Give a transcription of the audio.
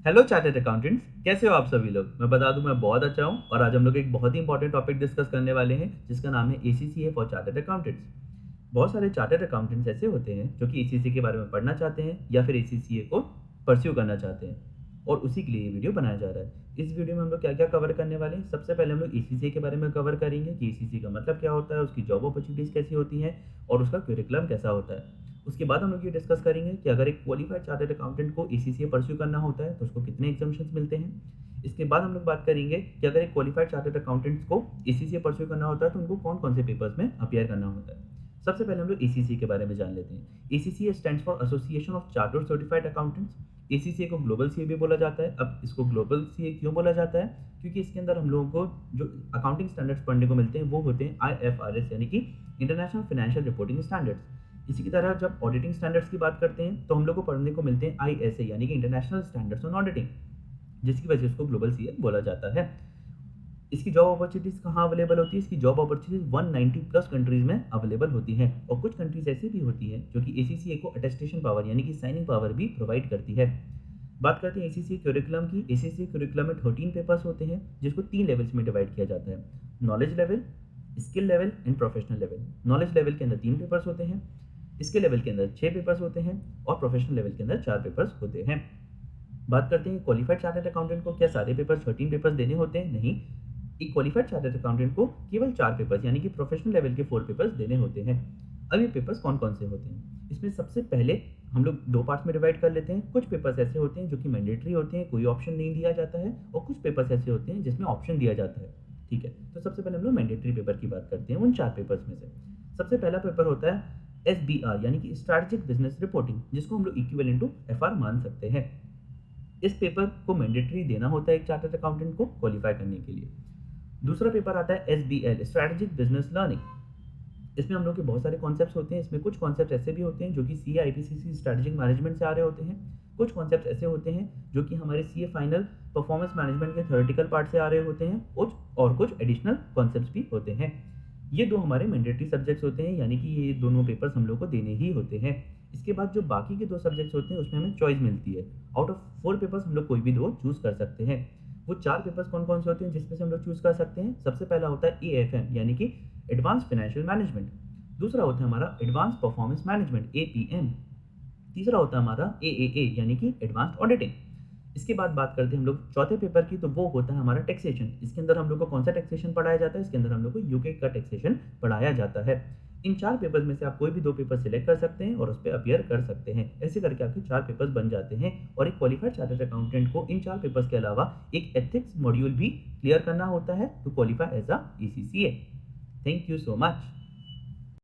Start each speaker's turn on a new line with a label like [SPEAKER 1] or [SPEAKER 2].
[SPEAKER 1] Hello chartered accountants, कैसे हो आप सभी लोग। मैं बता दूं मैं बहुत अच्छा हूं और आज हम लोग एक बहुत ही इंपॉर्टेंट टॉपिक डिस्कस करने वाले हैं जिसका नाम है एसीसीए फॉर चार्टर्ड अकाउंटेंट्स। बहुत सारे चार्टर्ड अकाउंटेंट्स ऐसे होते हैं जो कि एसीसी के बारे में पढ़ना चाहते हैं या फिर एसीसीए को परस्यू करना चाहते हैं और उसी के लिए ये वीडियो बनाया जा रहा है। इस वीडियो में हम लोग क्या क्या कवर करने वाले हैं। सबसे पहले हम लोग एसीसी के बारे में कवर करेंगे कि एसीसी का मतलब क्या होता है, उसकी जॉब अपॉर्चुनिटीज़ कैसी होती हैं और उसका करिकुलम कैसा होता है। उसके बाद हम लोग ये डिस्कस करेंगे कि अगर एक क्वालिफाइड चार्टर्ड अकाउंटेंट को एसीसी परस्यू करना होता है तो उसको कितने एग्जाम्शंस मिलते हैं। इसके बाद हम लोग बात करेंगे कि अगर एक क्वालिफाइड चार्टर्ड अकाउंटेंट्स को एसीसी परस्यू करना होता है तो उनको कौन कौन से पेपर्स में अपीयर करना होता है। सबसे पहले हम लोग एसीसी के बारे में जान लेते हैं। ACC stands for association of chartered certified accountants. ACC को ग्लोबल सीए भी बोला जाता है। अब इसको ग्लोबल सीए क्यों बोला जाता है, क्योंकि इसके अंदर हम लोगों को जो अकाउंटिंग स्टैंडर्ड्स पढ़ने को मिलते हैं वो होते हैं आईएफआरएस यानी कि इंटरनेशनल फाइनेंशियल रिपोर्टिंग स्टैंडर्ड्स। इसी की तरह जब ऑडिटिंग स्टैंडर्ड्स की बात करते हैं तो हम लोग को पढ़ने को मिलते हैं आईएसए यानी कि इंटरनेशनल स्टैंडर्ड्स ऑन ऑडिटिंग, जिसकी वजह से उसको ग्लोबल सीए बोला जाता है। इसकी जॉब अपॉर्चुनिटीज़ कहाँ अवेलेबल होती है, इसकी जॉब अपॉर्चुनिटीज़ 190 प्लस कंट्रीज़ में अवेलेबल होती हैं और कुछ कंट्रीज़ ऐसी भी होती हैं जो कि एसीसीए को अटेस्टेशन पावर यानी कि साइनिंग पावर भी प्रोवाइड करती है। बात करते हैं एसीसीए करिकुलम की। एसीसीए करिकुलम में 13 पेपर्स होते हैं जिसको 3 लेवल्स में डिवाइड किया जाता है, knowledge level, skill level and professional level. Knowledge level के अंदर 3 पेपर्स होते हैं, स्किल लेवल के अंदर 6 पेपर्स होते हैं और प्रोफेशनल लेवल के अंदर 4 पेपर्स होते हैं। बात करते हैं क्वालिफाइड चार्टर्ड अकाउंटेंट को क्या सारे पेपर्स 13 पेपर्स देने होते हैं? नहीं, एक क्वालिफाइड चार्टर्ड अकाउंटेंट को केवल 4 पेपर्स यानी कि प्रोफेशनल लेवल के 4 पेपर्स देने होते हैं। अब ये पेपर्स कौन कौन से होते हैं, इसमें सबसे पहले हम लोग 2 पार्ट्स में डिवाइड कर लेते हैं। कुछ पेपर्स ऐसे होते हैं जो कि मैंडेटरी होते हैं, कोई ऑप्शन नहीं दिया जाता है, और कुछ पेपर्स ऐसे होते हैं जिसमें ऑप्शन दिया जाता है। ठीक है, तो सबसे पहले हम लोग मैंडेटरी पेपर की बात करते हैं। उन 4 पेपर्स में से सबसे पहला पेपर होता है एसबीआर यानी कि स्ट्रैटेजिक बिजनेस रिपोर्टिंग, जिसको हम लोग इक्विवेलेंट टू एफआर मान सकते हैं। इस पेपर को मैंडेटरी देना होता है एक चार्टर्ड अकाउंटेंट को क्वालिफाई करने के लिए। दूसरा पेपर आता है एसबीएल स्ट्रैटेजिक बिजनेस लर्निंग। इसमें हम लोग के बहुत सारे कॉन्सेप्ट्स होते हैं। इसमें कुछ कॉन्सेप्ट ऐसे भी होते हैं जो कि सीए आईपीसीसी स्ट्रैटेजिक मैनेजमेंट से आ रहे होते हैं। कुछ कॉन्सेप्ट ऐसे होते हैं जो कि हमारे सीए फाइनल परफॉर्मेंस मैनेजमेंट के थ्योरेटिकल पार्ट से आ रहे होते हैं। कुछ एडिशनल कॉन्सेप्ट्स भी होते हैं। ये 2 हमारे मैंडेटरी सब्जेक्ट्स होते हैं, यानी कि ये दोनों पेपर्स हम लोग को देने ही होते हैं। इसके बाद जो बाकी के 2 सब्जेक्ट्स होते हैं उसमें हमें चॉइस मिलती है। आउट ऑफ 4 पेपर्स हम लोग कोई भी 2 चूज़ कर सकते हैं। वो 4 पेपर्स कौन-कौन से होते हैं जिसमें से हम लोग चूज़ कर सकते हैं? सबसे पहला होता है एएफएम यानी कि एडवांस फाइनेंशियल मैनेजमेंट। दूसरा होता है हमारा एडवांस परफॉर्मेंस मैनेजमेंट एपीएम। तीसरा होता है हमारा एएए यानी कि एडवांस्ड ऑडिटिंग। इसके बाद बात करते हैं हम लोग चौथे पेपर की, तो वो होता है हमारा टैक्सेशन। इसके अंदर हम लोग को कौन सा टैक्सेशन पढ़ाया जाता है? इसके अंदर हम लोग को यूके का टैक्सेशन पढ़ाया जाता है। इन 4 पेपर्स में से आप कोई भी 2 पेपर सिलेक्ट कर सकते हैं और उस पे अपीयर कर सकते हैं। ऐसे करके आपके 4 पेपर्स बन जाते हैं और एक क्वालिफाइड चार्टर्ड अकाउंटेंट को इन 4 पेपर्स के अलावा एक एथिक्स मॉड्यूल भी क्लियर करना होता है to qualify as a ACCA. Thank you so much.